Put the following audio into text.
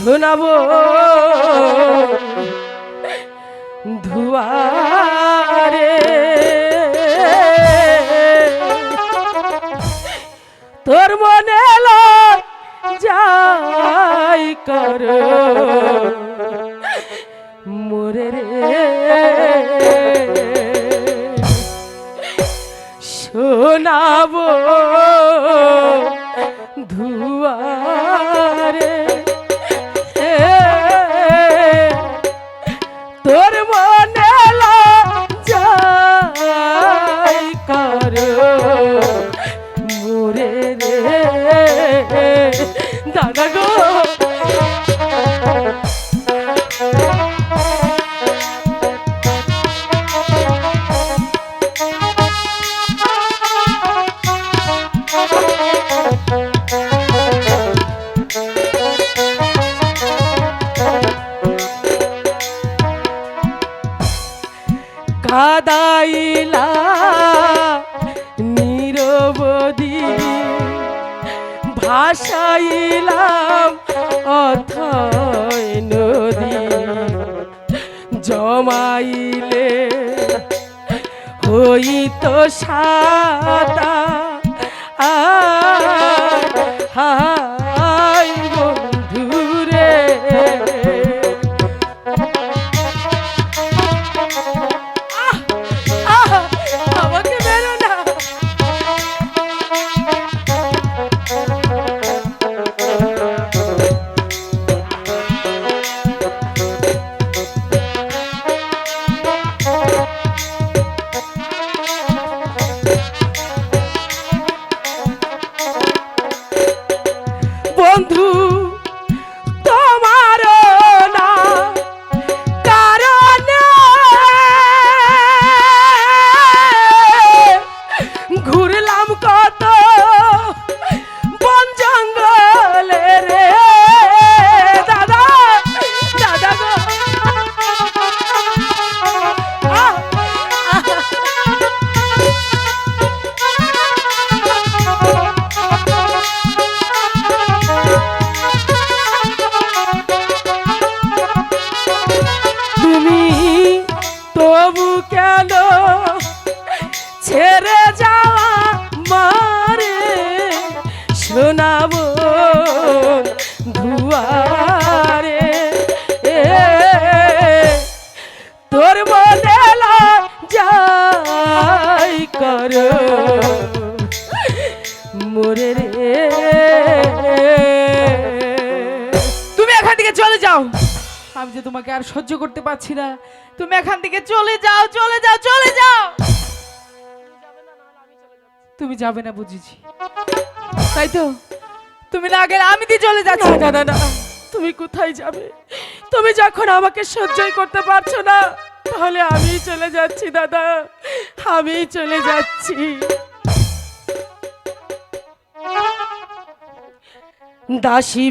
শোনাবো ধুয়ারে তোর মনে যাই কর মোরে রে শোনাবো ধুয়ারে তোর মনে যাই কর মোরে রে দাদা গো কাদাইলা নিরবধি ভাসাইলাম অথয় নদী জমাইলে হইত সাদা হাই বন্ধুরে আমাকে বেরো না বন্ধু তোমার না কারণে ঘুরলাম কত বন জঙ্গলে রে দাদা দাদা গো তুমি তবু কেন ছেড়ে যাওয়া মারে শোনাবো ধুয়ারে তোর মনে যাই কর মোরে রে তুমি এখান থেকে চলে যাও আমি যে তোমাকে আর সহ্য করতে পারছি না তুমি এখান থেকে চলে যাও চলে যাও চলে যাও তুমি যাবে না বুঝেছি তাই তো তুমি না গেলে আমি দিয়ে চলে যাচ্ছি না না না তুমি কোথায় যাবে তুমি যখন আমাকে সহ্যই করতে পারছো না তাহলে আমি চলে যাচ্ছি দাদা আমি চলে যাচ্ছি দাসী